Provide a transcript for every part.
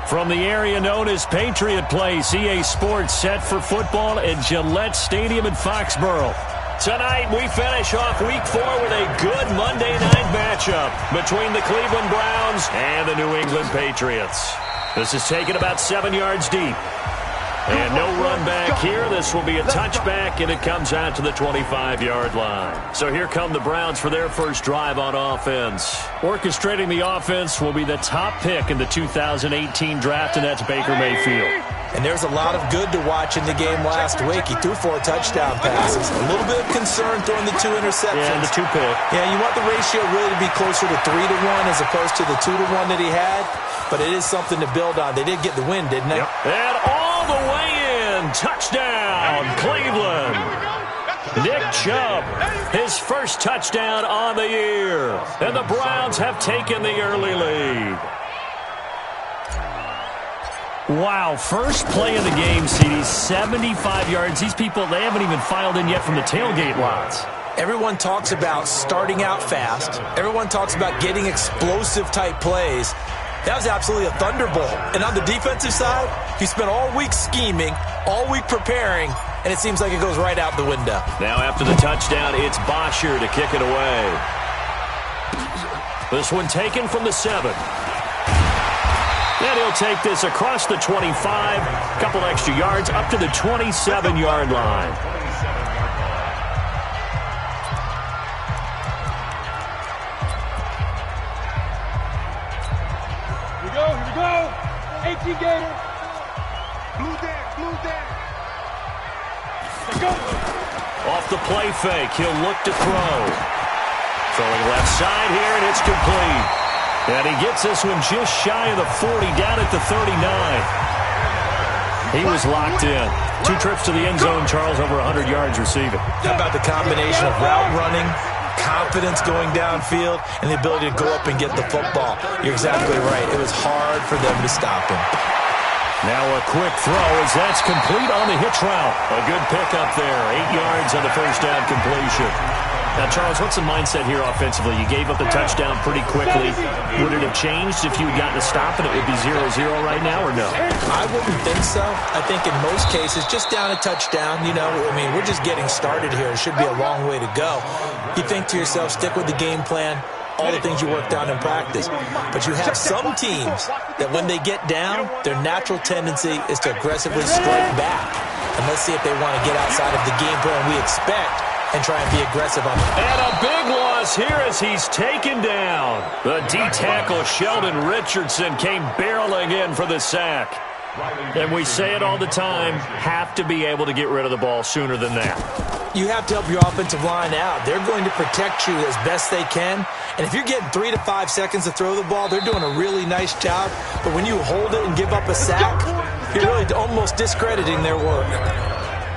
From the area known as Patriot Place, EA Sports set for football at Gillette Stadium in Foxborough. Tonight, we finish off Week 4 with a good Monday night matchup between the Cleveland Browns and the New England Patriots. This is taken about 7 yards deep. And no run back here. This will be a touchback, and it comes out to the 25-yard line. So here come the Browns for their first drive on offense. Orchestrating the offense will be the top pick in the 2018 draft, and that's Baker Mayfield. And there's a lot of good to watch in the game last week. He threw 4 touchdown passes. A little bit of concern throwing the 2 interceptions. Yeah, and the 2 pick. Yeah, you want the ratio really to be closer to 3-to-1 as opposed to the 2-to-1 that he had. But it is something to build on. They did get the win, didn't they? Yep. And all the way in. Touchdown, Cleveland. Nick Chubb, his first touchdown on the year. And the Browns have taken the early lead. Wow, first play of the game, CD, 75 yards. These people, they haven't even filed in yet from the tailgate lots. Everyone talks about starting out fast. Everyone talks about getting explosive-type plays. That was absolutely a thunderbolt. And on the defensive side, you spent all week scheming, all week preparing, and it seems like it goes right out the window. Now after the touchdown, it's Bosher to kick it away. This one taken from the 7. And he'll take this across the 25, a couple extra yards, up to the 27-yard line. Here we go. 18 Gator. Blue deck. Let's go. Off the play fake, he'll look to throw. Throwing left side here, and it's complete. And he gets this one just shy of the 40, down at the 39. He was locked in. 2 trips to the end zone, Charles, over 100 yards receiving. How about the combination of route running, confidence going downfield, and the ability to go up and get the football? You're exactly right. It was hard for them to stop him. Now a quick throw as that's complete on the hitch route. A good pickup there. 8 yards on the first down completion. Now, Charles, what's the mindset here offensively? You gave up the touchdown pretty quickly. Would it have changed if you had gotten a stop and it would be 0-0 right now, or no? I wouldn't think so. I think in most cases, just down a touchdown, we're just getting started here. It should be a long way to go. You think to yourself, stick with the game plan, all the things you worked on in practice. But you have some teams that when they get down, their natural tendency is to aggressively strike back. And let's see if they want to get outside of the game plan we expect and try and be aggressive on it. And a big loss here as he's taken down. The D-tackle, Sheldon Richardson, came barreling in for the sack. And we say it all the time, have to be able to get rid of the ball sooner than that. You have to help your offensive line out. They're going to protect you as best they can. And if you're getting 3 to 5 seconds to throw the ball, they're doing a really nice job. But when you hold it and give up a sack, you're really almost discrediting their work.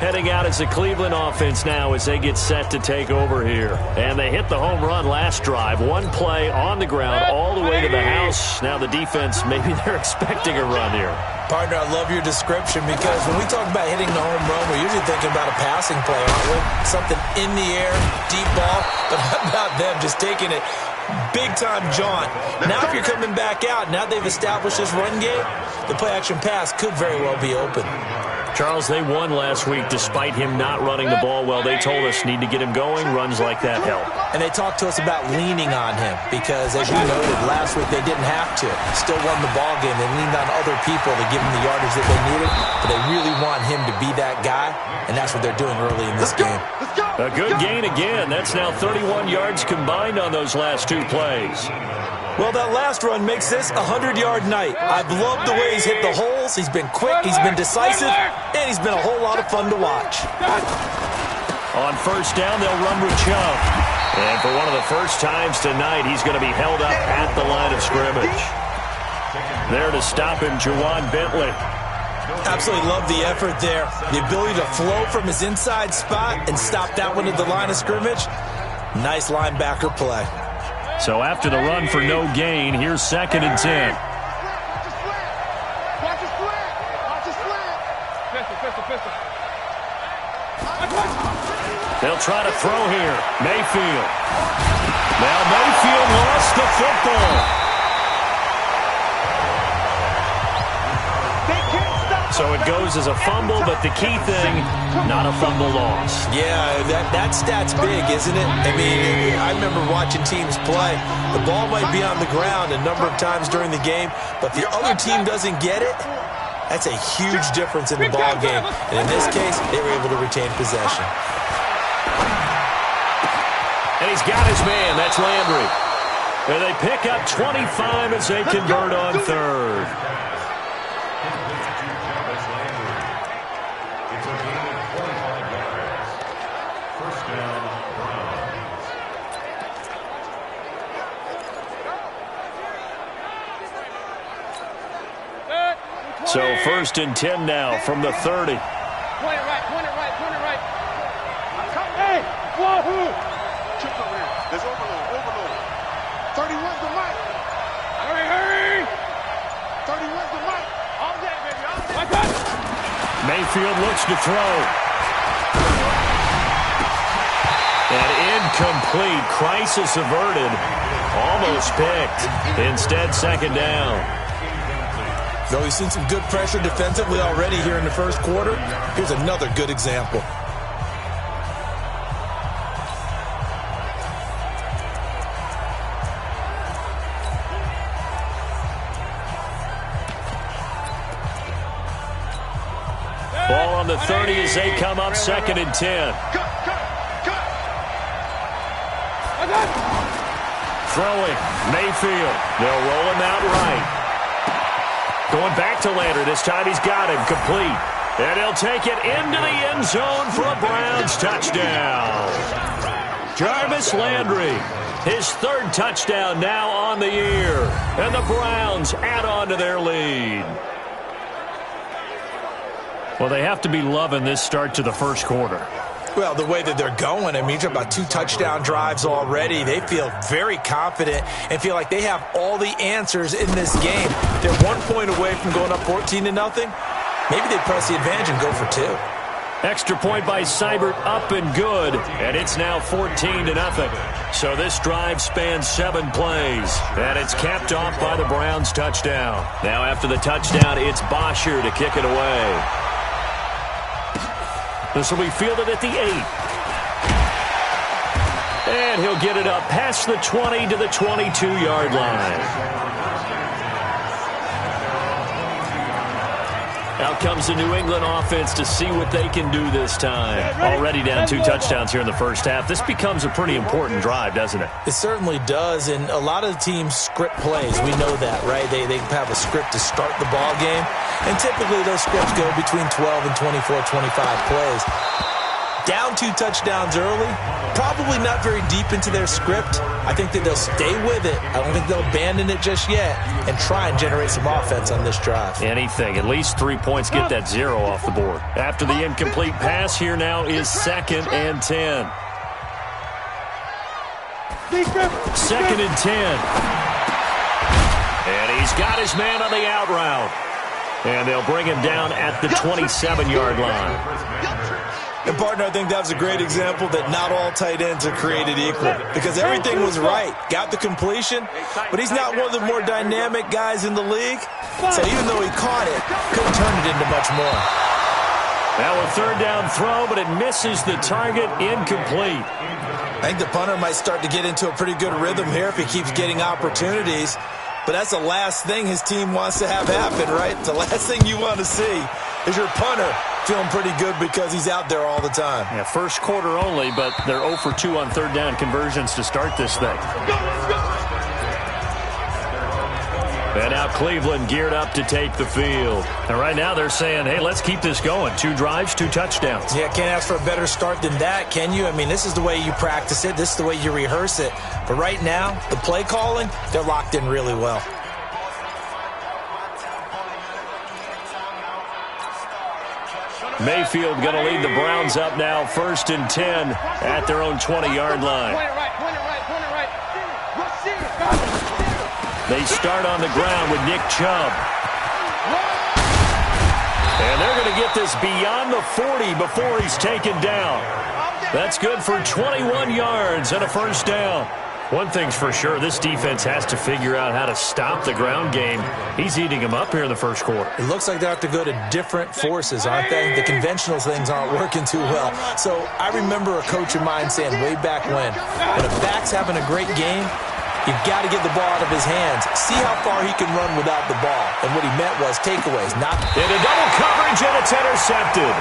Heading out as the Cleveland offense now as they get set to take over here. And they hit the home run last drive. 1 play on the ground all the way to the house. Now the defense, maybe they're expecting a run here. Partner, I love your description because when we talk about hitting the home run, we're usually thinking about a passing play, aren't we? Something in the air, deep ball. But how about them just taking it big-time jaunt? Now if you're coming back out, now they've established this run game, the play-action pass could very well be open. Charles, they won last week despite him not running the ball well. They told us need to get him going. Runs like that help. And they talked to us about leaning on him because, as you noted, last week they didn't have to. Still won the ball game. They leaned on other people to give them the yardage that they needed, but they really want him to be that guy, and that's what they're doing early in this game. A good gain again. That's now 31 yards combined on those last 2 plays. Well, that last run makes this a 100-yard night. I've loved the way he's hit the holes. He's been quick, he's been decisive, and he's been a whole lot of fun to watch. On first down, they'll run with Chubb. And for one of the first times tonight, he's going to be held up at the line of scrimmage. There to stop him, Juwan Bentley. Absolutely love the effort there. The ability to flow from his inside spot and stop that one at the line of scrimmage. Nice linebacker play. So after the run for no gain, here's 2nd and 10. Watch the slant. Pistol. They'll try to throw here. Mayfield. Now Mayfield lost the football. So it goes as a fumble, but the key thing, not a fumble loss. Yeah, that stat's big, isn't it? I mean, I remember watching teams play. The ball might be on the ground a number of times during the game, but the other team doesn't get it. That's a huge difference in the ball game. And in this case, they were able to retain possession. And he's got his man. That's Landry. And they pick up 25 as they convert on third. So 1st and 10 now from the 30. Point it right, point it right, point it right. Hey, wahoo! Chip over there. There's overload, overload. 31's the mic. Hurry, hurry! 31's the mic. All day, baby, all day. Watch out! Mayfield looks to throw. And incomplete. Crisis averted. Almost picked. Instead, 2nd down. So we've seen some good pressure defensively already here in the first quarter. Here's another good example. Ball on the 30 as they come up 2nd and 10. Throwing. Mayfield. They'll roll him out right. Going back to Landry. This time he's got him complete. And he'll take it into the end zone for a Browns touchdown. Jarvis Landry, his 3rd touchdown now on the year. And the Browns add on to their lead. Well, they have to be loving this start to the first quarter. Well, the way that they're going, I mean, you're about 2 touchdown drives already. They feel very confident and feel like they have all the answers in this game. They're 1 point away from going up 14-0. Maybe they press the advantage and go for 2. Extra point by Seibert, up and good, and it's now 14-0. So this drive spans 7 plays, and it's capped off by the Browns touchdown. Now after the touchdown, it's Bosher to kick it away. This will be fielded at the 8. And he'll get it up past the 20 to the 22-yard line. Out comes the New England offense to see what they can do this time. Already down 2 touchdowns here in the first half. This becomes a pretty important drive, doesn't it? It certainly does, and a lot of the teams script plays. We know that, right? They have a script to start the ball game, and typically those scripts go between 12 and 24, 25 plays. Down 2 touchdowns early, probably not very deep into their script. I think that they'll stay with it. I don't think they'll abandon it just yet and try and generate some offense on this drive. Anything. At least 3 points. Get that 0 off the board. After the incomplete pass, here now is 2nd and 10. 2nd and 10. And he's got his man on the out route. And they'll bring him down at the 27-yard line. And, partner, I think that was a great example that not all tight ends are created equal because everything was right. Got the completion, but he's not one of the more dynamic guys in the league. So even though he caught it, couldn't turn it into much more. Now a 3rd down throw, but it misses the target, incomplete. I think the punter might start to get into a pretty good rhythm here if he keeps getting opportunities. But that's the last thing his team wants to have happen, right? The last thing you want to see is your punter feeling pretty good because he's out there all the time. Yeah, first quarter only, but they're 0 for 2 on 3rd down conversions to start this thing. And now Cleveland geared up to take the field. And right now they're saying, hey, let's keep this going. 2 drives, 2 touchdowns. Yeah, can't ask for a better start than that, can you? I mean, this is the way you practice it. This is the way you rehearse it. But right now, the play calling, they're locked in really well. Mayfield going to lead the Browns up now, 1st and 10 at their own 20-yard line. Point it right, point it right, point it right. They start on the ground with Nick Chubb. And they're going to get this beyond the 40 before he's taken down. That's good for 21 yards and a 1st down. One thing's for sure, this defense has to figure out how to stop the ground game. He's eating them up here in the first quarter. It looks like they have to go to different forces, aren't they? The conventional things aren't working too well. So I remember a coach of mine saying way back when a back's having a great game, you've got to get the ball out of his hands. See how far he can run without the ball. And what he meant was takeaways, not... Into double coverage, and it's intercepted.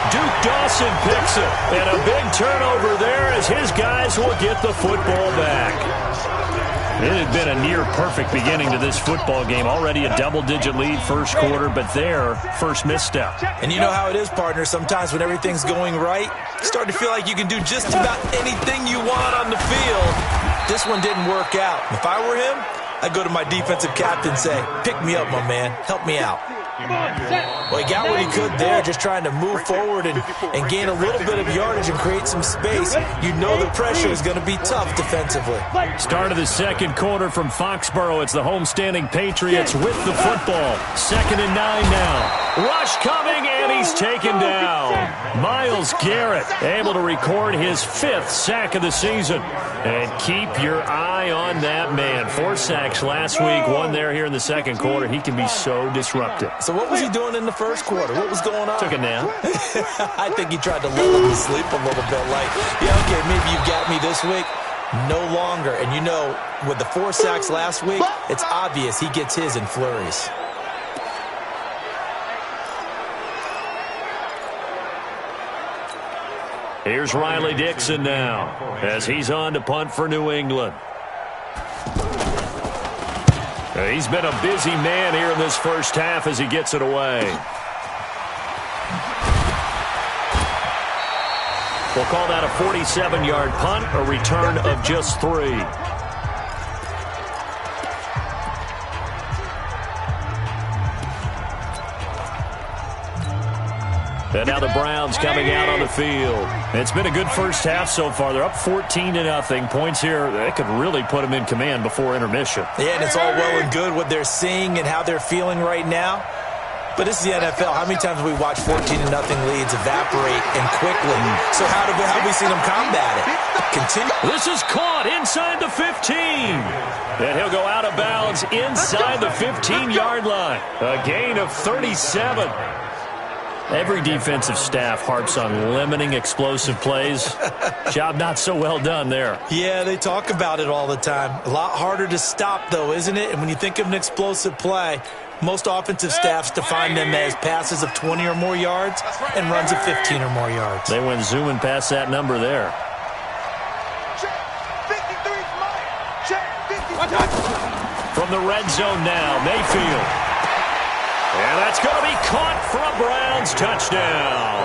Duke Dawson picks it, and a big turnover there as his guys will get the football back. It had been a near-perfect beginning to this football game. Already a double-digit lead first quarter, but their first misstep. And you know how it is, partner. Sometimes when everything's going right, you start to feel like you can do just about anything you want on the field. This one didn't work out. If I were him, I'd go to my defensive captain and say, pick me up, my man. Help me out. Well, he got what he could there, just trying to move forward and gain a little bit of yardage and create some space. You know the pressure is going to be tough defensively. Start of the second quarter from Foxborough. It's the homestanding Patriots with the football. 2nd and 9 now. Rush coming, and he's taken down. Myles Garrett able to record his 5th sack of the season. And keep your eye on that man. 4 sacks last week, 1 there here in the second quarter. He can be so disruptive. So what was he doing in the first quarter? What was going on? Took a nap. I think he tried to lull him to sleep a little bit. Like, yeah, okay, maybe you got me this week. No longer. And you know, with the 4 sacks last week, it's obvious he gets his in flurries. Here's Riley Dixon now as he's on to punt for New England. He's been a busy man here in this first half as he gets it away. We'll call that a 47-yard punt, a return of just 3. And now the Browns coming out on the field. It's been a good first half so far. They're up 14-0. Points here, they could really put them in command before intermission. Yeah, and it's all well and good what they're seeing and how they're feeling right now. But this is the NFL. How many times have we watched 14-0 leads evaporate and quickly? So how have we seen them combat it? Continue. This is caught inside the 15. And he'll go out of bounds inside the 15-yard line. A gain of 37. Every defensive staff harps on limiting explosive plays. Job not so well done there. Yeah, they talk about it all the time. A lot harder to stop, though, isn't it? And when you think of an explosive play, most offensive staffs define them as passes of 20 or more yards and runs of 15 or more yards. They went zooming past that number there. From the red zone now, Mayfield. And that's going to be caught for a Browns touchdown.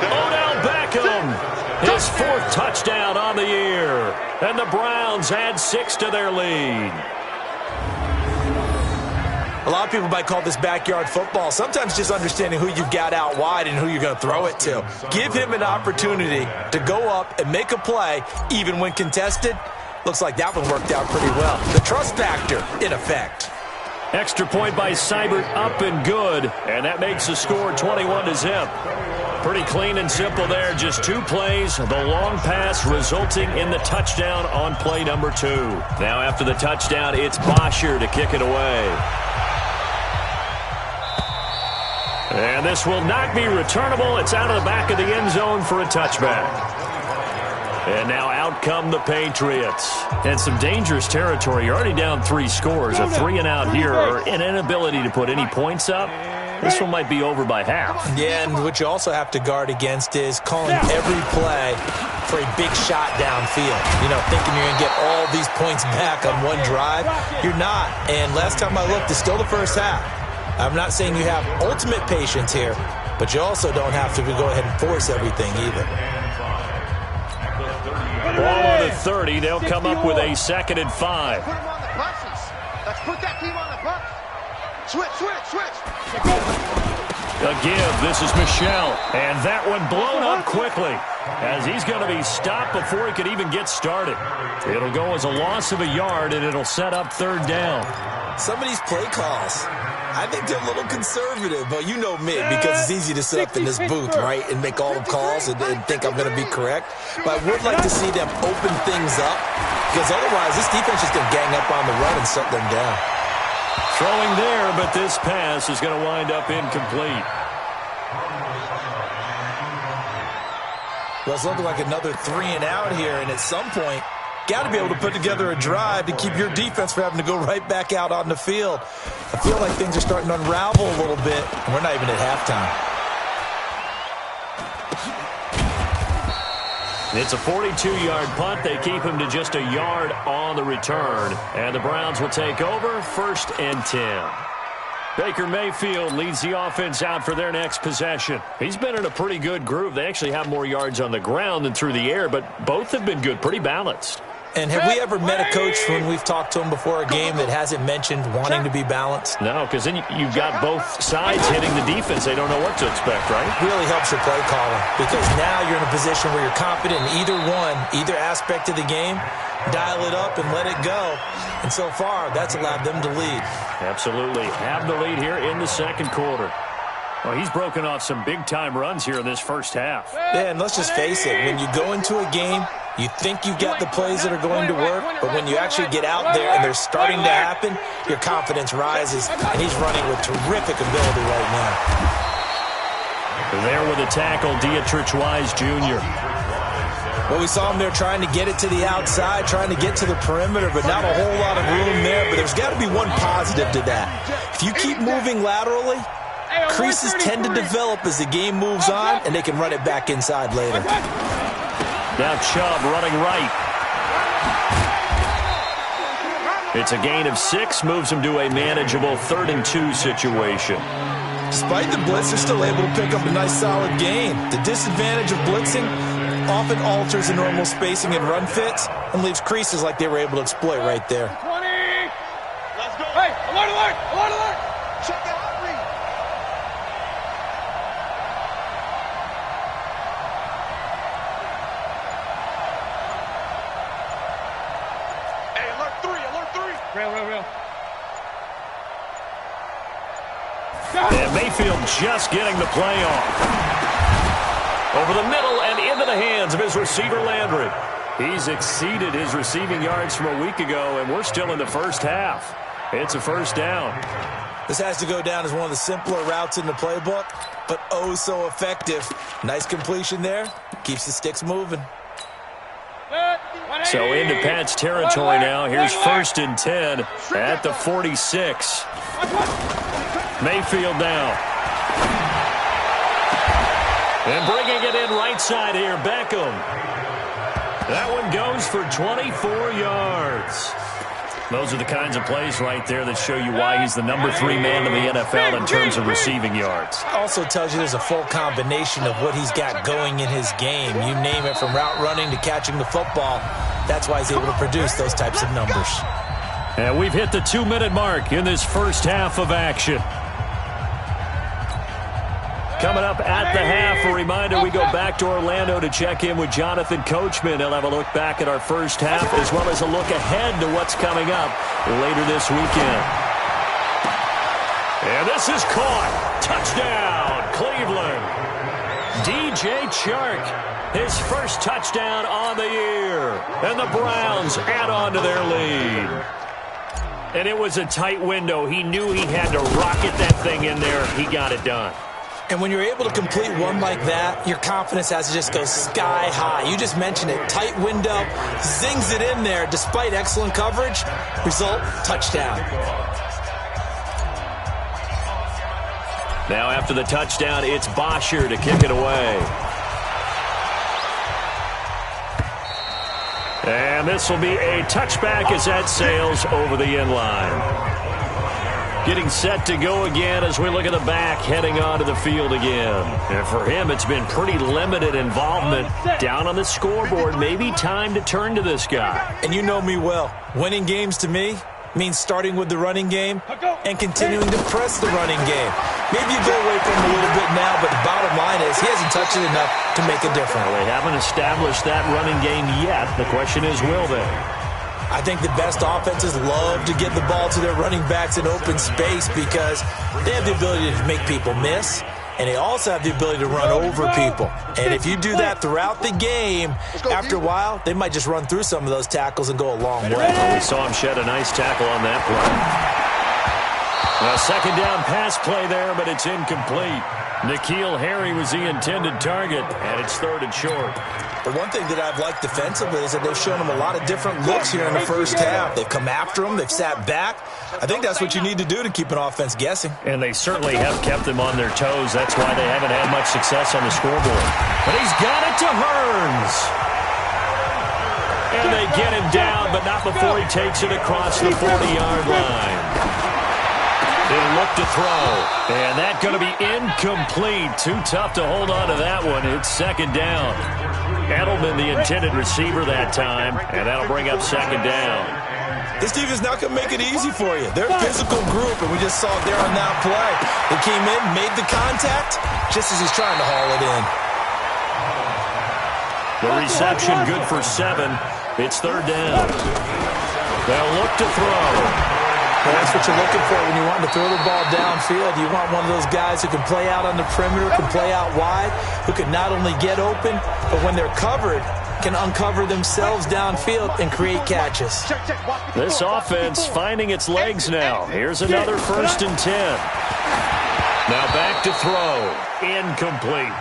Odell Beckham, his 4th touchdown on the year. And the Browns add 6 to their lead. A lot of people might call this backyard football. Sometimes just understanding who you've got out wide and who you're going to throw it to. Give him an opportunity to go up and make a play, even when contested. Looks like that one worked out pretty well. The trust factor in effect. Extra point by Seibert, up and good. And that makes the score 21-0. Pretty clean and simple there. Just 2 plays. The long pass resulting in the touchdown on play number 2. Now after the touchdown, it's Bosher to kick it away. And this will not be returnable. It's out of the back of the end zone for a touchback. And now out come the Patriots. And some dangerous territory. You're already down 3 scores. A 3-and-out here, or an inability to put any points up. This one might be over by half. Yeah, and what you also have to guard against is calling every play for a big shot downfield. You know, thinking you're going to get all these points back on one drive. You're not. And last time I looked, it's still the first half. I'm not saying you have ultimate patience here, but you also don't have to go ahead and force everything either. Ball on the 30. They'll come up with a 2nd and 5. Put them on the buses. Let's put that team on the bus. Switch. A give. This is Michelle. And that one blown up quickly as he's going to be stopped before he could even get started. It'll go as a loss of a yard, and it'll set up 3rd down. Some of these play calls, I think they're a little conservative, but you know me, because it's easy to sit up in this booth, right, and make all the calls and think I'm going to be correct. But I would like to see them open things up, because otherwise this defense is going to gang up on the run and shut them down. Throwing there, but this pass is going to wind up incomplete. Well, it's looking like another 3 and out here, and at some point, got to be able to put together a drive to keep your defense from having to go right back out on the field. I feel like things are starting to unravel a little bit, and we're not even at halftime. It's a 42-yard punt. They keep him to just a yard on the return. And the Browns will take over, 1st and 10. Baker Mayfield leads the offense out for their next possession. He's been in a pretty good groove. They actually have more yards on the ground than through the air, but both have been good, pretty balanced. And have we ever met a coach when we've talked to him before a game that hasn't mentioned wanting to be balanced? No, because then you've got both sides hitting the defense. They don't know what to expect, right? Really helps your play caller, because now you're in a position where you're confident in either aspect of the game. Dial it up and let it go. And so far, that's allowed them to lead. Absolutely. Have the lead here in the second quarter. Well, he's broken off some big-time runs here in this first half. Yeah, and let's just face it. When you go into a game, you think you've got the plays that are going to work, but when you actually get out there and they're starting to happen, your confidence rises, and he's running with terrific ability right now. There with a tackle, Dietrich Wise Jr. Well, we saw him there trying to get it to the outside, trying to get to the perimeter, but not a whole lot of room there. But there's got to be one positive to that. If you keep moving laterally, creases tend to develop as the game moves on, and they can run it back inside later. Now Chubb running right. It's a gain of 6, moves him to a manageable 3rd and 2 situation. Despite the blitz, they're still able to pick up a nice solid gain. The disadvantage of blitzing often alters the normal spacing and run fits and leaves creases like they were able to exploit right there. 20. Let's go. Hey, alert, alert, alert, alert. Check the hot read. Hey, alert 3, alert 3. Real. And Mayfield just getting the play off. Over the middle and into the hands of his receiver, Landry. He's exceeded his receiving yards from a week ago, and we're still in the first half. It's a first down. This has to go down as one of the simpler routes in the playbook, but oh so effective. Nice completion there. Keeps the sticks moving. So into Pat's territory now. Here's 1st and 10 at the 46. Mayfield now. And bringing it in right side here, Beckham. That one goes for 24 yards. Those are the kinds of plays right there that show you why he's the number 3 man in the NFL in terms of receiving yards. Also tells you there's a full combination of what he's got going in his game. You name it, from route running to catching the football. That's why he's able to produce those types of numbers. And we've hit the 2-minute mark in this first half of action. Coming up at the half, a reminder, we go back to Orlando to check in with Jonathan Coachman. He'll have a look back at our first half as well as a look ahead to what's coming up later this weekend. And this is caught. Touchdown, Cleveland. DJ Chark, his first touchdown on the year. And the Browns add on to their lead. And it was a tight window. He knew he had to rocket that thing in there. He got it done. And when you're able to complete one like that, your confidence has to just go sky high. You just mentioned it. Tight window, zings it in there despite excellent coverage. Result, touchdown. Now after the touchdown, it's Bosher to kick it away. And this will be a touchback as that sails over the end line. Getting set to go again as we look at the back, heading onto the field again. And for him, it's been pretty limited involvement. Down on the scoreboard, maybe time to turn to this guy. And you know me well. Winning games to me means starting with the running game and continuing to press the running game. Maybe you go away from him a little bit now, but the bottom line is he hasn't touched it enough to make a difference. Well, they haven't established that running game yet. The question is, will they? I think the best offenses love to get the ball to their running backs in open space because they have the ability to make people miss, and they also have the ability to run over people. And if you do that throughout the game, after a while, they might just run through some of those tackles and go a long way. Well, we saw him shed a nice tackle on that play. A second down pass play there, but it's incomplete. N'Keal Harry was the intended target, and it's 3rd and short. The one thing that I've liked defensively is that they've shown them a lot of different looks here in the first half. They've come after them. They've sat back. I think that's what you need to do to keep an offense guessing. And they certainly have kept them on their toes. That's why they haven't had much success on the scoreboard. But he's got it to Hearns. And they get him down, but not before he takes it across the 40-yard line. He'll look to throw. And that's going to be incomplete. Too tough to hold on to that one. It's 2nd down. Edelman, the intended receiver that time, and that'll bring up 2nd down. This team is not going to make it easy for you. They're a physical group, and we just saw it there on that play. They came in, made the contact, just as he's trying to haul it in. The reception good for 7. It's 3rd down. They'll look to throw. Well, that's what you're looking for when you want to throw the ball downfield. You want one of those guys who can play out on the perimeter, can play out wide, who can not only get open, but when they're covered, can uncover themselves downfield and create catches. This offense finding its legs now. Here's another 1st and 10. Now back to throw. Incomplete.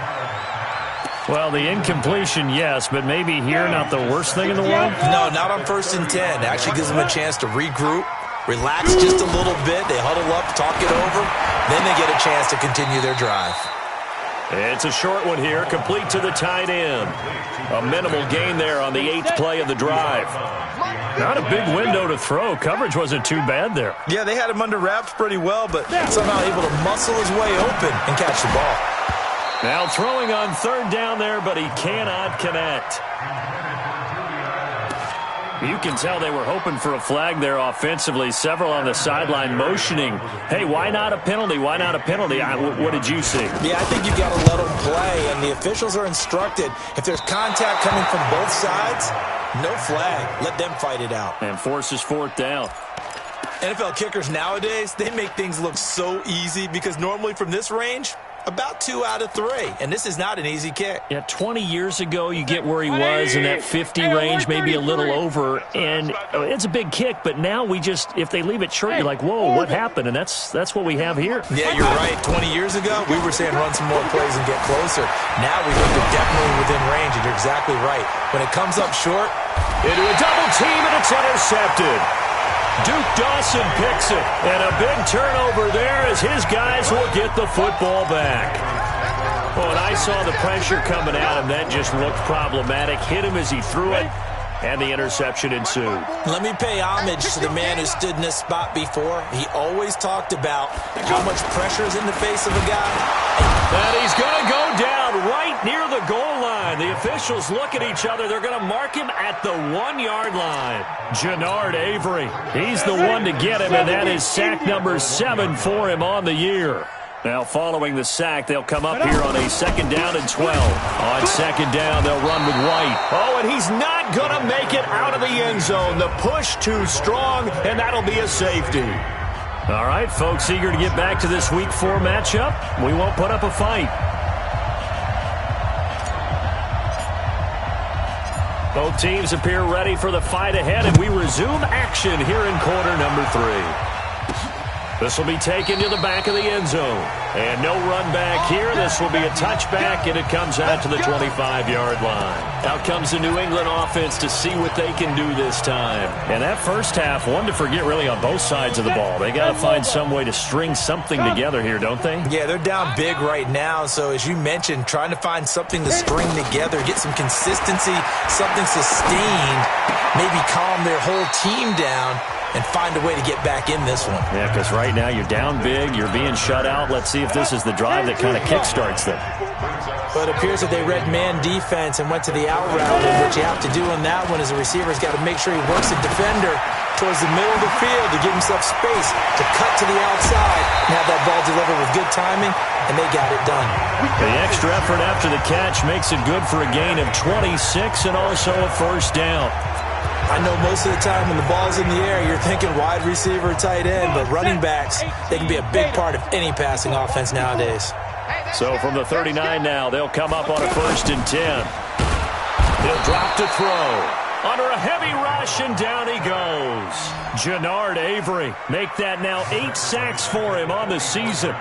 Well, the incompletion, yes, but maybe here not the worst thing in the world? No, not on 1st and 10. It actually gives them a chance to regroup, relax just a little bit. They huddle up, talk it over. Then they get a chance to continue their drive. It's a short one here, complete to the tight end. A minimal gain there on the 8th play of the drive. Not a big window to throw. Coverage wasn't too bad there. Yeah, they had him under wraps pretty well, but somehow able to muscle his way open and catch the ball. Now throwing on 3rd down there, but he cannot connect. You can tell they were hoping for a flag there offensively. Several on the sideline motioning, hey, why not a penalty? Why not a penalty? What did you see? Yeah, I think you've got to let them play, and the officials are instructed. If there's contact coming from both sides, no flag. Let them fight it out. And forces 4th down. NFL kickers nowadays, they make things look so easy because normally from this range, about 2 out of 3, and this is not an easy kick. Yeah, 20 years ago, you get where he was in that 50 range, maybe a little over, and it's a big kick, but now if they leave it short, you're like, whoa, what happened? And that's what we have here. Yeah, you're right. 20 years ago, we were saying run some more plays and get closer. Now we think they're definitely within range, and you're exactly right. When it comes up short, into a double team, and it's intercepted. Duke Dawson picks it, and a big turnover there as his guys will get the football back. Oh, and I saw the pressure coming at him. That just looked problematic. Hit him as he threw it, and the interception ensued. Let me pay homage to the man who stood in this spot before. He always talked about how much pressure is in the face of a guy. And he's going to go down right near the goal line. The officials look at each other. They're going to mark him at the 1-yard line. Jannard Avery, he's the one to get him, and that is sack number 7 for him on the year. Now following the sack, they'll come up here on a 2nd down and 12. On 2nd down, they'll run with White. Oh, and he's not going to make it out of the end zone. The push too strong, and that'll be a safety. All right, folks, eager to get back to this Week 4 matchup. We won't put up a fight. Both teams appear ready for the fight ahead, and we resume action here in quarter number 3. This will be taken to the back of the end zone. And no run back here. This will be a touchback, and it comes out to the 25-yard line. Out comes the New England offense to see what they can do this time. And that first half, one to forget really on both sides of the ball. They got to find some way to string something together here, don't they? Yeah, they're down big right now. So as you mentioned, trying to find something to string together, get some consistency, something sustained, maybe calm their whole team down, and find a way to get back in this one. Yeah, because right now you're down big, you're being shut out. Let's see if this is the drive that kind of kickstarts them. But it appears that they read man defense and went to the out route, and what you have to do in that one is the receiver's got to make sure he works the defender towards the middle of the field to give himself space to cut to the outside and have that ball delivered with good timing, and they got it done. The extra effort after the catch makes it good for a gain of 26 and also a first down. I know most of the time when the ball's in the air, you're thinking wide receiver, tight end, but running backs, they can be a big part of any passing offense nowadays. So from the 39 now, they'll come up on a 1st and 10. He'll drop to throw. Under a heavy rush, and down he goes. Jannard Avery make that now 8 sacks for him on the season.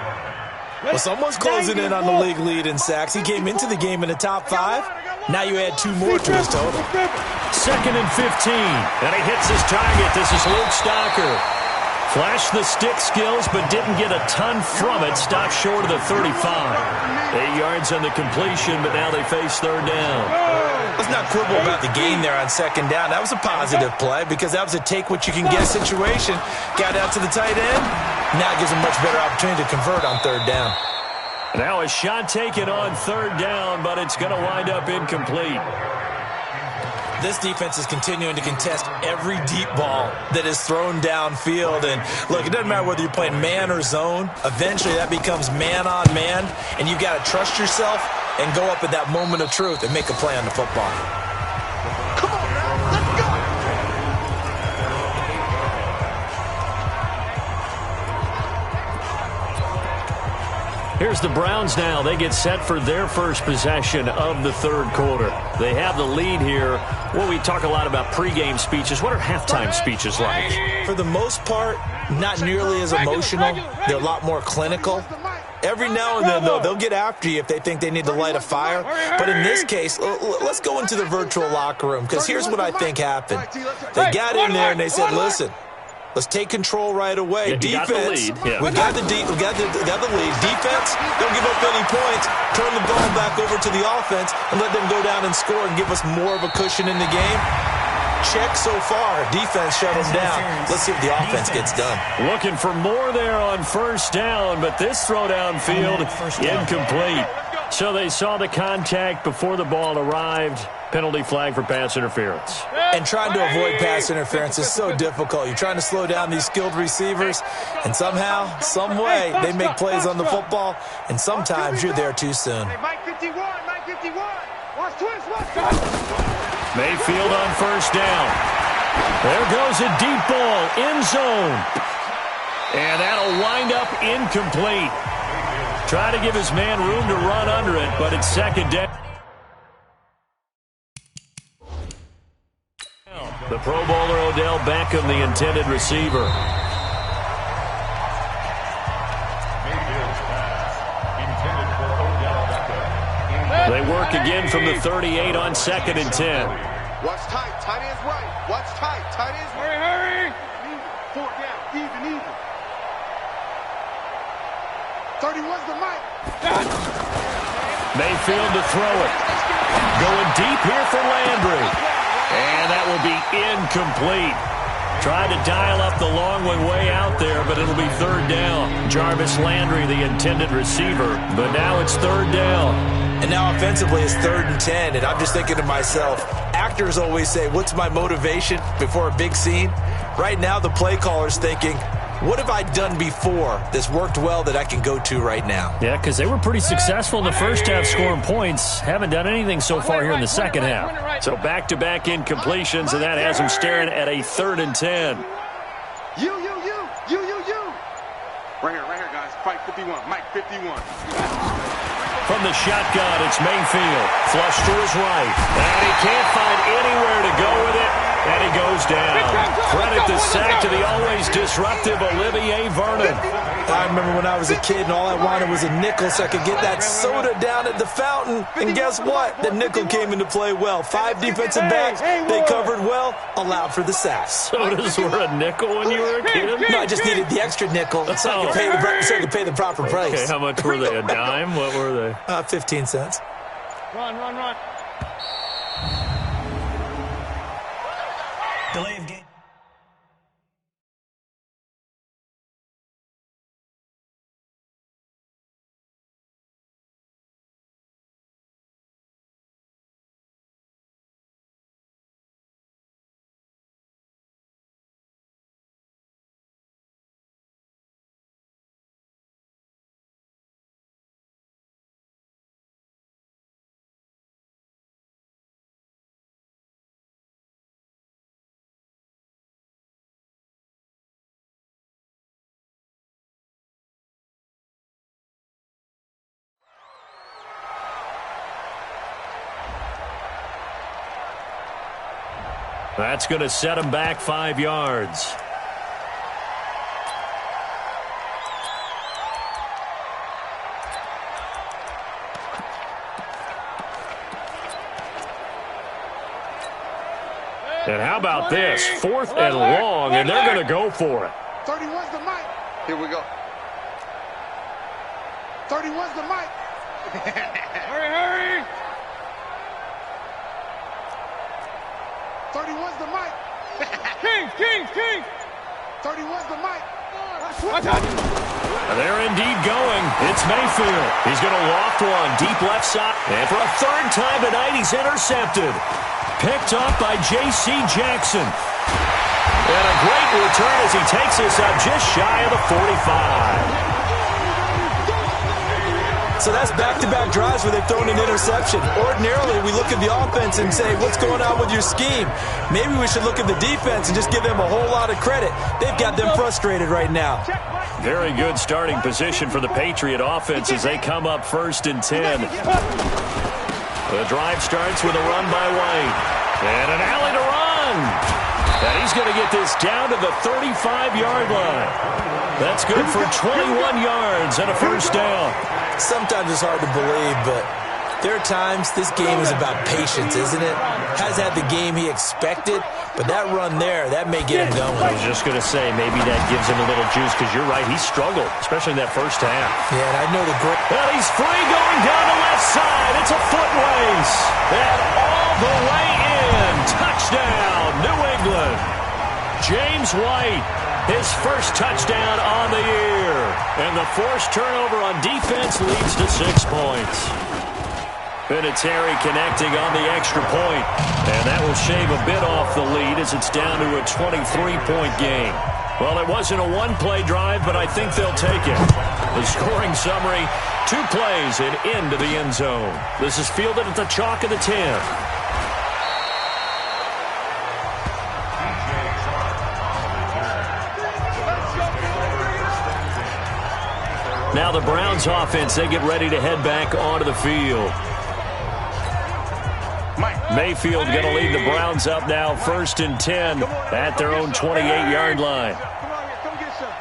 Well, someone's closing in on the league lead in sacks. He came into the game in the top 5. Now you add 2 more to his total. 2nd and 15. And he hits his target. This is Luke Stocker. Flashed the stick skills, but didn't get a ton from it. Stopped short of the 35. 8 yards on the completion, but now they face 3rd down. Let's not quibble about the gain there on 2nd down. That was a positive play because that was a take-what-you-can-get situation. Got out to the tight end. Now it gives him a much better opportunity to convert on 3rd down. Now a shot taken on 3rd down, but it's going to wind up incomplete. This defense is continuing to contest every deep ball that is thrown downfield. And, look, it doesn't matter whether you're playing man or zone. Eventually that becomes man-on-man, and you've got to trust yourself and go up at that moment of truth and make a play on the football. Come on now, let's go! Here's the Browns now. They get set for their first possession of the 3rd quarter. They have the lead here. Well, we talk a lot about pregame speeches. What are halftime speeches like? For the most part, not nearly as emotional. They're a lot more clinical. Every now and then, though, they'll get after you if they think they need to light a fire. But in this case, let's go into the virtual locker room, because here's what I think happened. They got in there and they said, listen, let's take control right away. Defense, we got the lead. Defense, don't give up any points. Turn the ball back over to the offense and let them go down and score and give us more of a cushion in the game. Check so far. Defense shut them down. Let's see what the offense gets done. Looking for more there on 1st down, but this throw downfield incomplete. So they saw the contact before the ball arrived. Penalty flag for pass interference. And trying to avoid pass interference is so difficult. You're trying to slow down these skilled receivers, and somehow, some way, they make plays on the football, and sometimes you're there too soon. Mike 51, Mike 51. Watch twist, watch. Mayfield on 1st down. There goes a deep ball, end zone. And that'll wind up incomplete. Try to give his man room to run under it, but it's 2nd down. The Pro Bowler Odell Beckham, the intended receiver. They work again from the 38 on 2nd and 10. Watch tight, tight ends right. Watch tight, tight ends right. Hurry, hurry. 4th down, even. 31's the mic. Mayfield to throw it. Going deep here for Landry. And that will be incomplete. Tried to dial up the long one way out there, but it'll be 3rd down. Jarvis Landry, the intended receiver, but now it's 3rd down. And now offensively it's 3rd and 10, and I'm just thinking to myself, actors always say, what's my motivation before a big scene? Right now the play caller's thinking, what have I done before that's worked well that I can go to right now? Yeah, because they were pretty successful in the first half scoring points. Haven't done anything so far here in the second half. So back-to-back incompletions, and that has them staring at a 3rd and 10. You. Right here, guys. Fight 51, Mike 51. From the shotgun, it's Mayfield. Flush to his right. And he can't find anywhere to go with it. And he goes down. Credit the sack to the always disruptive Olivier Vernon. I remember when I was a kid and all I wanted was a nickel so I could get that soda down at the fountain. And guess what? The nickel came into play well. 5 defensive backs. They covered well. Allowed for the sack. Sodas were a nickel when you were a kid? No, I just needed the extra nickel so I could pay the proper price. Okay, how much were they? A dime? What were they? 15 cents. Run. Delay of game. That's going to set him back 5 yards. And how about this? 4th and long, and they're going to go for it. 31's the mic. Here we go. 31's the mic. Hurry, hurry. 31's the mic. King. 31's the mic. They're indeed going. It's Mayfield. He's going to loft one deep left side. And for a 3rd time tonight, he's intercepted. Picked up by J.C. Jackson. And a great return as he takes us up just shy of the 45. So that's back-to-back drives where they've thrown an interception. Ordinarily, we look at the offense and say, what's going on with your scheme? Maybe we should look at the defense and just give them a whole lot of credit. They've got them frustrated right now. Very good starting position for the Patriot offense as they come up 1st and 10. The drive starts with a run by White. And an alley to run. And he's going to get this down to the 35-yard line. That's good for 21 yards and a 1st down. Sometimes it's hard to believe, but there are times this game is about patience, isn't it? Has had the game he expected, but that run there, that may get him going. I was just going to say, maybe that gives him a little juice, because you're right, he struggled, especially in that 1st half. Yeah, and I know the great... Well, he's free going down the left side. It's a foot race. And all the way in. Touchdown, New England. James White, his 1st touchdown on the year. And the forced turnover on defense leads to 6 points. Vinatieri connecting on the extra point. And that will shave a bit off the lead as it's down to a 23-point game. Well, it wasn't a one-play drive, but I think they'll take it. The scoring summary, 2 plays and into the end zone. This is fielded at the chalk of the 10. Now the Browns offense, they get ready to head back onto the field. Mayfield going to lead the Browns up now 1st and 10 at their own 28-yard line. Come on here, come get some.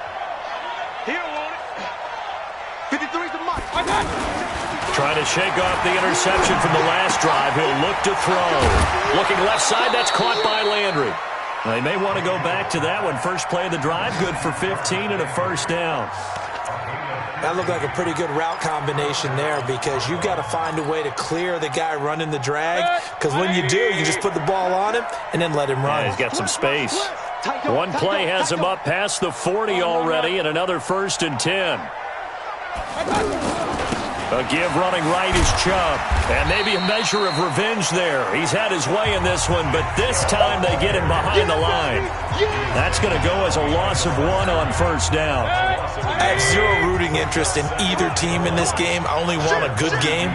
He don't want it. 53's the mic. Trying to shake off the interception from the last drive. He'll look to throw. Looking left side, that's caught by Landry. Now, they may want to go back to that one. First play of the drive, good for 15 and a 1st down. That looked like a pretty good route combination there, because you've got to find a way to clear the guy running the drag, because when you do, you just put the ball on him and then let him run. Yeah, he's got some space. One play has him up past the 40 already, and another 1st and 10. A give running right is Chubb. And maybe a measure of revenge there. He's had his way in this one, but this time they get him behind the line. That's going to go as a loss of 1 on 1st down. I have zero rooting interest in either team in this game. I only want a good game.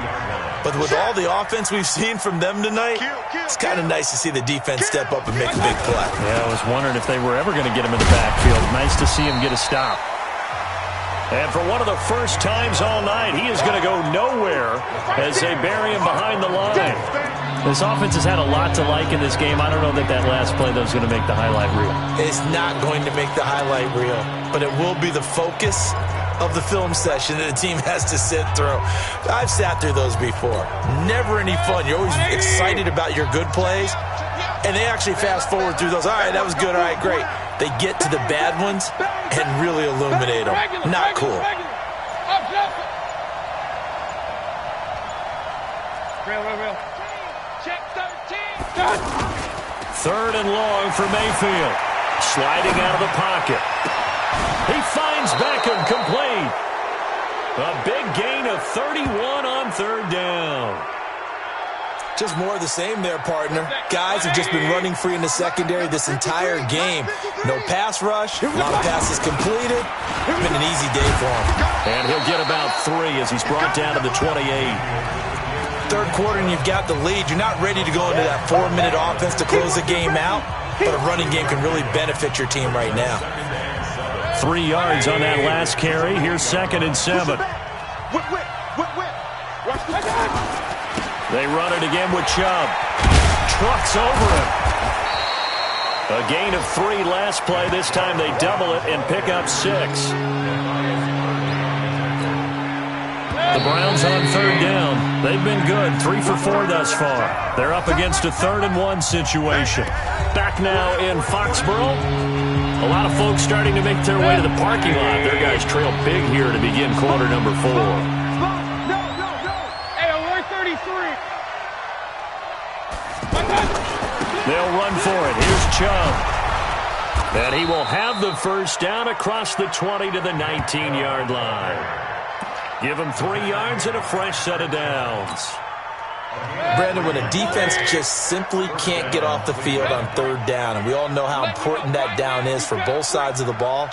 But with all the offense we've seen from them tonight, it's kind of nice to see the defense step up and make a big play. Yeah, I was wondering if they were ever going to get him in the backfield. Nice to see him get a stop. And for one of the first times all night, he is going to go nowhere as they bury him behind the line. This offense has had a lot to like in this game. I don't know that last play, though, is going to make the highlight reel. It's not going to make the highlight reel, but it will be the focus of the film session that the team has to sit through. I've sat through those before. Never any fun. You're always excited about your good plays, and they actually fast forward through those. All right, that was good. All right, great. They get to the bad ones and really illuminate them. Not cool. Check 13. 3rd and long for Mayfield. Sliding out of the pocket. He finds Beckham complete. A big gain of 31 on 3rd down. Just more of the same there, partner. Guys have just been running free in the secondary this entire game. No pass rush, a lot of passes completed. It's been an easy day for him. And he'll get about 3 as he's brought down to the 28. 3rd quarter and you've got the lead. You're not ready to go into that 4-minute offense to close the game out, but a running game can really benefit your team right now. 3 yards on that last carry. Here's 2nd and 7. They run it again with Chubb. Trucks over him. A gain of 3 last play. This time they double it and pick up 6. The Browns on 3rd down. They've been good, 3 for 4 thus far. They're up against a 3rd-and-1 situation. Back now in Foxborough. A lot of folks starting to make their way to the parking lot. Their guys trail big here to begin quarter number 4. Hey, we're 33. They'll run for it. Here's Chubb. And he will have the first down across the 20 to the 19-yard line. Give him 3 yards and a fresh set of downs. Brandon, when a defense just simply can't get off the field on 3rd down, and we all know how important that down is for both sides of the ball,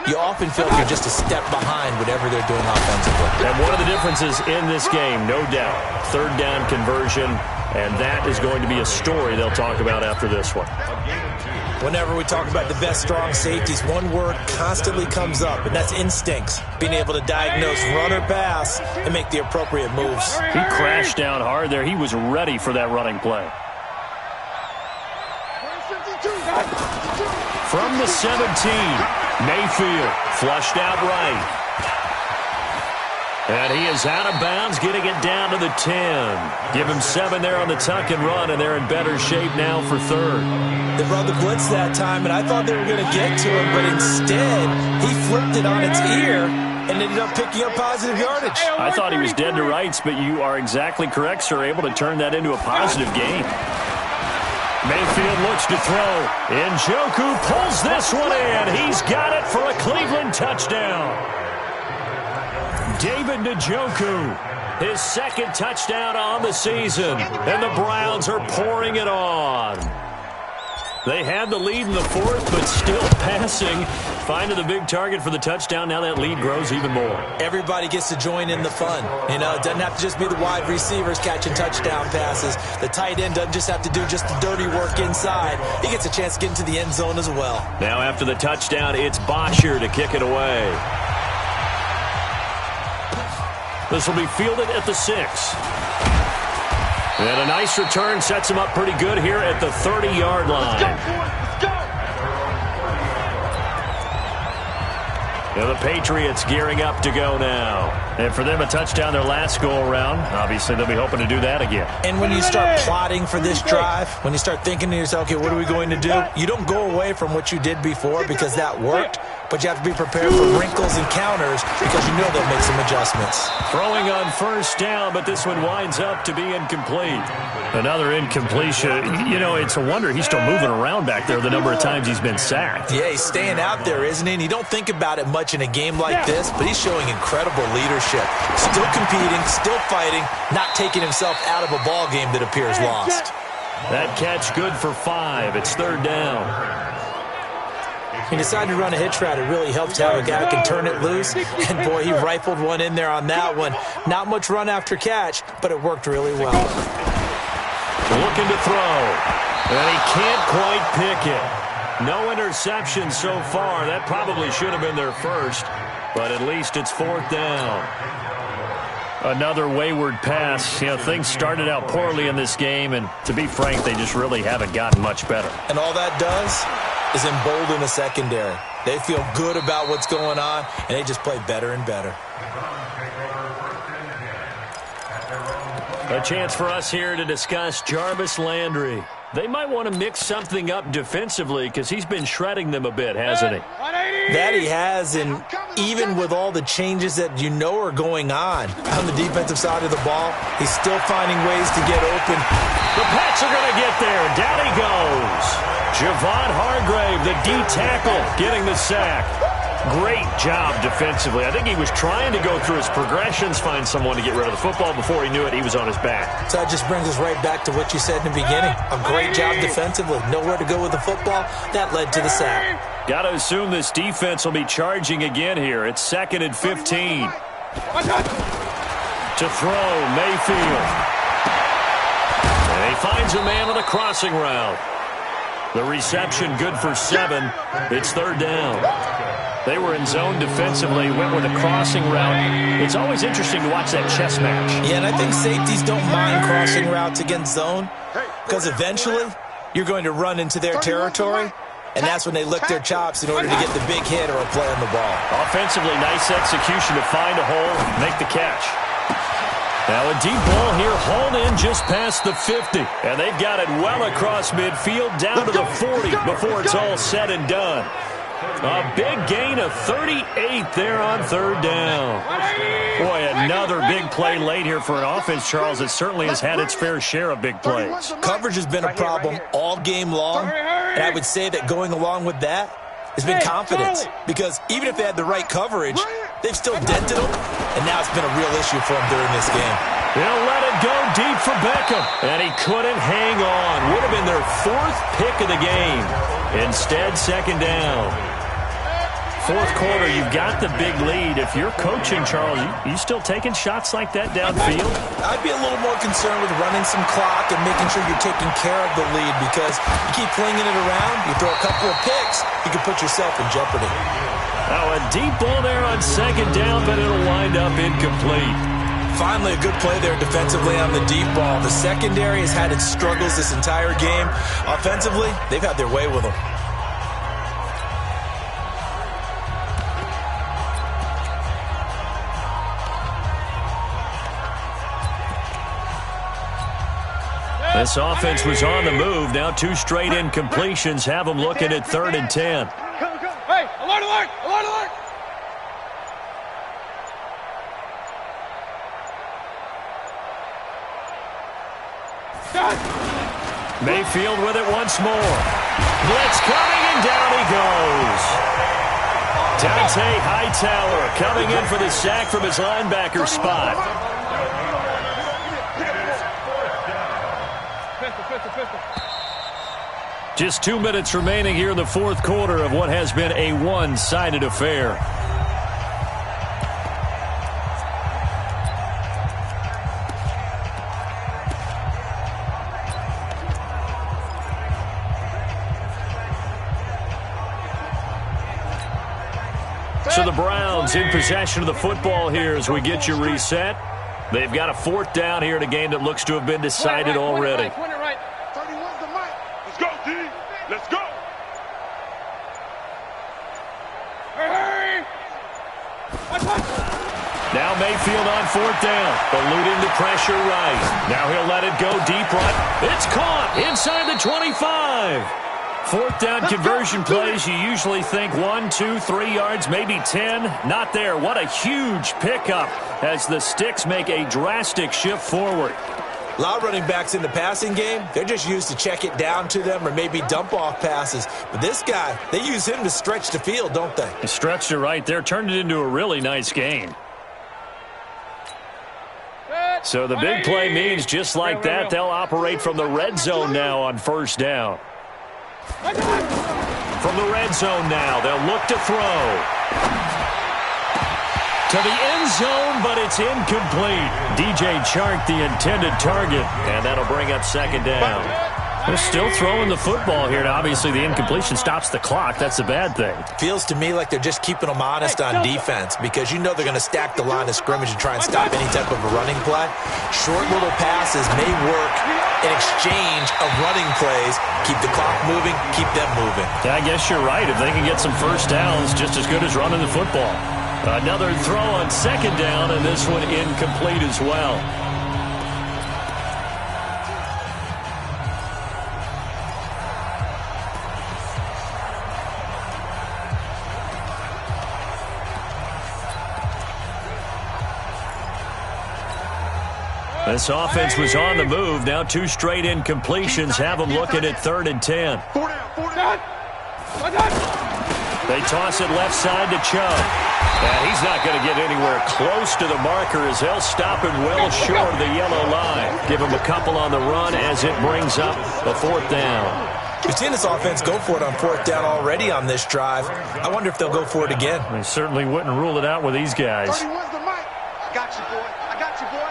you often feel like you're just a step behind whatever they're doing offensively. And one of the differences in this game, no doubt, 3rd down conversion, and that is going to be a story they'll talk about after this one. Whenever we talk about the best strong safeties, one word constantly comes up, and that's instincts. Being able to diagnose run or pass and make the appropriate moves. He crashed down hard there. He was ready for that running play. From the 17, Mayfield flushed out right. And he is out of bounds, getting it down to the 10. Give him 7 there on the tuck and run, and they're in better shape now for 3rd. They brought the blitz that time, and I thought they were going to get to him, but instead, he flipped it on its ear and ended up picking up positive yardage. I thought he was dead to rights, but you are exactly correct, sir, able to turn that into a positive gain. Mayfield looks to throw. Njoku pulls this one in. He's got it for a Cleveland touchdown. David Njoku, his 2nd touchdown on the season, and the Browns are pouring it on. They had the lead in the 4th, but still passing. Finding the big target for the touchdown. Now that lead grows even more. Everybody gets to join in the fun. You know, it doesn't have to just be the wide receivers catching touchdown passes. The tight end doesn't just have to do just the dirty work inside. He gets a chance to get into the end zone as well. Now after the touchdown, it's Bosher to kick it away. This will be fielded at the 6. And a nice return sets him up pretty good here at the 30-yard line. Let's go. And the Patriots gearing up to go now. And for them, a touchdown their last go-around. Obviously, they'll be hoping to do that again. And when you start plotting for this drive, when you start thinking to yourself, okay, what are we going to do? You don't go away from what you did before because that worked, but you have to be prepared for wrinkles and counters because you know they'll make some adjustments. Throwing on 1st down, but this one winds up to be incomplete. Another incompletion. You know, it's a wonder he's still moving around back there the number of times he's been sacked. Yeah, he's staying out there, isn't he? And you don't think about it much in a game like this, but he's showing incredible leadership. Still competing, still fighting, not taking himself out of a ball game that appears lost. That catch good for 5. It's 3rd down. He decided to run a hitch route. It really helps to have a guy who can turn it loose. And, boy, he rifled one in there on that one. Not much run after catch, but it worked really well. Looking to throw. And he can't quite pick it. No interception so far. That probably should have been their first. But at least it's 4th down. Another wayward pass. You know, things started out poorly in this game. And to be frank, they just really haven't gotten much better. And all that does is embolden the secondary. They feel good about what's going on, and they just play better and better. A chance for us here to discuss Jarvis Landry. They might want to mix something up defensively because he's been shredding them a bit, hasn't he? That he has, and even with all the changes that you know are going on the defensive side of the ball, he's still finding ways to get open. The Pats are going to get there. Down he goes. Javon Hargrave, the D tackle, getting the sack. Great job defensively. I think he was trying to go through his progressions, find someone to get rid of the football. Before he knew it, he was on his back. So that just brings us right back to what you said in the beginning. A great job defensively. Nowhere to go with the football. That led to the sack. Got to assume this defense will be charging again here. It's 2nd and 15. To throw, Mayfield. And he finds a man on a crossing route. The reception good for 7. It's 3rd down. They were in zone defensively, went with a crossing route. It's always interesting to watch that chess match. Yeah, and I think safeties don't mind crossing routes against zone because eventually you're going to run into their territory, and that's when they lick their chops in order to get the big hit or a play on the ball. Offensively, nice execution to find a hole, make the catch. Now a deep ball here, hauled in just past the 50. And they've got it well across midfield, down to the 40 before it's all said and done. A big gain of 38 there on third down. Boy, another big play late here for an offense, Charles, that certainly has had its fair share of big plays. Coverage has been a problem all game long, and I would say that going along with that has been confidence. Because even if they had the right coverage, they've still dented them, and now it's been a real issue for them during this game. He'll let it go deep for Beckham, and he couldn't hang on. Would have been their fourth pick of the game. Instead, second down. Fourth quarter, you've got the big lead. If you're coaching, Charles, you still taking shots like that downfield? I'd be a little more concerned with running some clock and making sure you're taking care of the lead, because you keep flinging it around, you throw a couple of picks, you can put yourself in jeopardy. Now a deep ball there on second down, but it'll wind up incomplete. Finally, a good play there defensively on the deep ball. The secondary has had its struggles this entire game. Offensively, they've had their way with them. This offense was on the move. Now two straight incompletions have them looking at 3rd and 10. Hey, alert, alert, alert, alert. Mayfield with it once more. Blitz coming, and down he goes. Dante Hightower coming in for the sack from his linebacker spot. Just 2 minutes remaining here in the fourth quarter of what has been a one-sided affair. So the Browns in possession of the football here as we get you reset. They've got a fourth down here in a game that looks to have been decided already. Let's go, D. Let's go. Hurry. Now Mayfield on fourth down. Eluding the pressure right. Now he'll let it go deep right. It's caught inside the 25. Fourth down conversion plays, you usually think 1, 2, 3 yards, maybe 10. Not there. What a huge pickup as the Sticks make a drastic shift forward. A lot of running backs in the passing game, they're just used to check it down to them or maybe dump off passes. But this guy, they use him to stretch the field, don't they? He stretched it right there, turned it into a really nice gain. So the big play means just like that, they'll operate from the red zone now on first down. From the red zone now, they'll look to throw. To the end zone, but it's incomplete. DJ Chark, the intended target, and that'll bring up second down. They're still throwing the football here, and obviously the incompletion stops the clock. That's a bad thing. Feels to me like they're just keeping them honest on defense, because you know they're going to stack the line of scrimmage and try and stop any type of a running play. Short little passes may work in exchange of running plays. Keep the clock moving, keep them moving. Yeah, I guess you're right. If they can get some first downs, just as good as running the football. Another throw on second down, and this one incomplete as well. This offense was on the move. Now two straight incompletions have them looking at 3rd and 10. They toss it left side to Chubb. And he's not going to get anywhere close to the marker as they'll stop him well short of the yellow line. Give him a couple on the run as it brings up a fourth down. We've seen this offense go for it on fourth down already on this drive. I wonder if they'll go for it again. They certainly wouldn't rule it out with these guys. 31's the mic. I got you, boy. I got you, boy.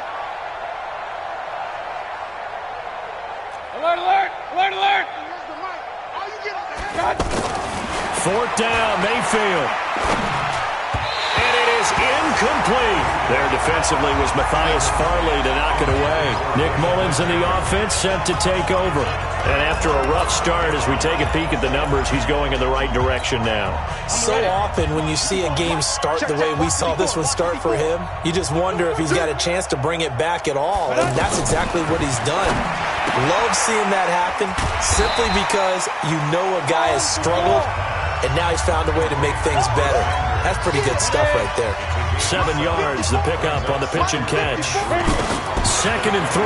Alert, alert, alert, alert. Here's the mic. All you get is the head. Fourth down, Mayfield. And it is incomplete. There defensively was Matthias Farley to knock it away. Nick Mullins in the offense set to take over. And after a rough start, as we take a peek at the numbers, he's going in the right direction now. So often when you see a game start the way we saw this one start for him, you just wonder if he's got a chance to bring it back at all. And that's exactly what he's done. Love seeing that happen simply because you know a guy has struggled, and now he's found a way to make things better. That's pretty good stuff right there. 7 yards, the pickup on the pitch and catch. 2nd and 3.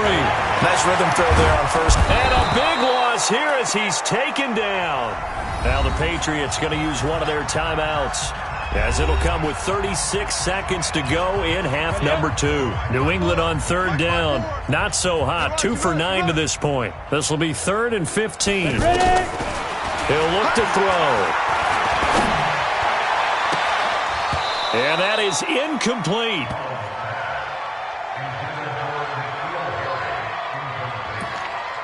Nice rhythm throw there on first. And a big loss here as he's taken down. Now the Patriots going to use one of their timeouts, as it'll come with 36 seconds to go in half number 2. New England on 3rd down. Not so hot. 2 for 9 to this point. This will be 3rd and 15. He'll look to throw. And that is incomplete.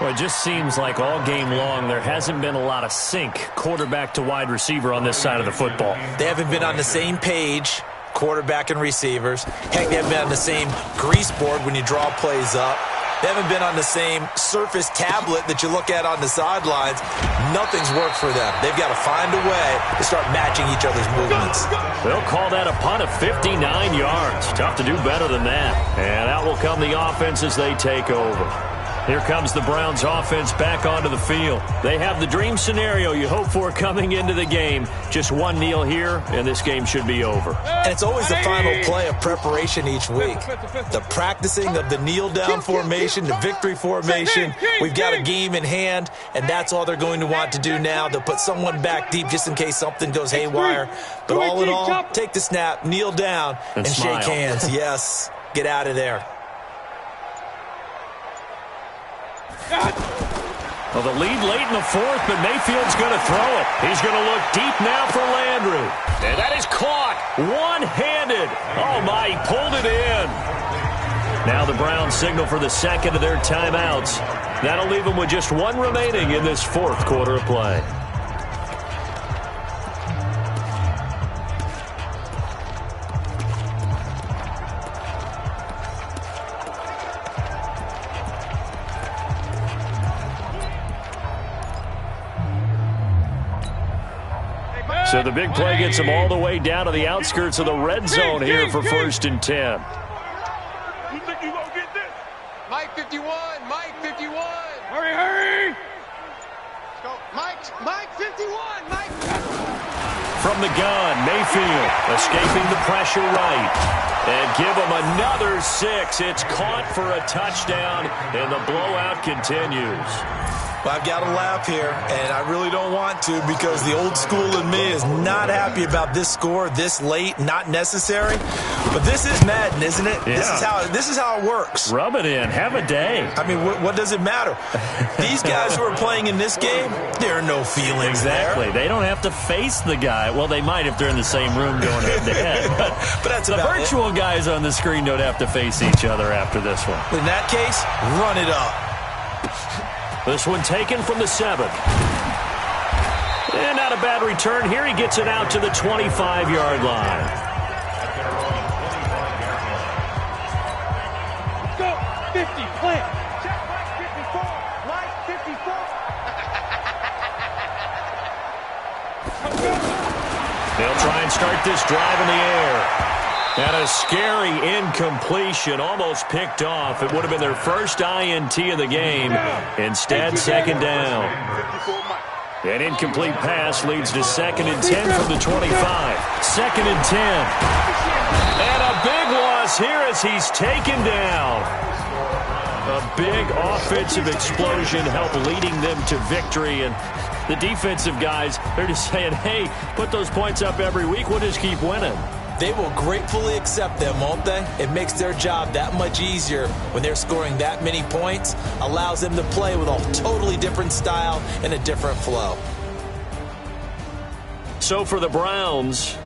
Well, it just seems like all game long there hasn't been a lot of sync quarterback to wide receiver on this side of the football. They haven't been on the same page, quarterback and receivers. Heck, they haven't been on the same grease board when you draw plays up. They haven't been on the same Surface tablet that you look at on the sidelines. Nothing's worked for them. They've got to find a way to start matching each other's movements. They'll call that a punt of 59 yards. Tough to do better than that. And out will come the offense as they take over. Here comes the Browns offense back onto the field. They have the dream scenario you hope for coming into the game. Just one kneel here, and this game should be over. And it's always the final play of preparation each week. The practicing of the kneel-down formation, the victory formation. We've got a game in hand, and that's all they're going to want to do now. They'll put someone back deep just in case something goes haywire. But all in all, take the snap, kneel down, and shake hands. Yes, get out of there. Well, the lead late in the 4th, but Mayfield's going to throw it. He's going to look deep now for Landry. And that is caught one-handed. Oh, my, he pulled it in. Now the Browns signal for the 2nd of their timeouts. That'll leave them with just 1 remaining in this 4th quarter of play. So the big play gets them all the way down to the outskirts of the red zone here for 1st and 10. You think you gonna get this? Mike 51, Mike 51. Hurry, hurry. Let's go. Mike 51, Mike. From the gun, Mayfield escaping the pressure right. And give him another 6. It's caught for a touchdown, and the blowout continues. Well, I've got to laugh here, and I really don't want to because the old school in me is not happy about this score this late, not necessary. But this is Madden, isn't it? Yeah. This is how it works. Rub it in. Have a day. I mean, what does it matter? These guys who are playing in this game, there are no feelings exactly. there. They don't have to face the guy. Well, they might if they're in the same room going head-to-head. But that's the virtual guys on the screen don't have to face each other after this one. In that case, run it up. This one taken from the 7th. And not a bad return here. He gets it out to the 25-yard line. Go, 50, plant. Check Mike 54, Mike 54. They'll try and start this drive in the air. And a scary incompletion, almost picked off. It would have been their first INT of the game. Instead, 2nd down. An incomplete pass leads to 2nd and 10 from the 25. 2nd and 10. And a big loss here as he's taken down. A big offensive explosion helped leading them to victory. And the defensive guys, they're just saying, hey, put those points up every week. We'll just keep winning. They will gratefully accept them, won't they? It makes their job that much easier when they're scoring that many points, allows them to play with a totally different style and a different flow. So for the Browns,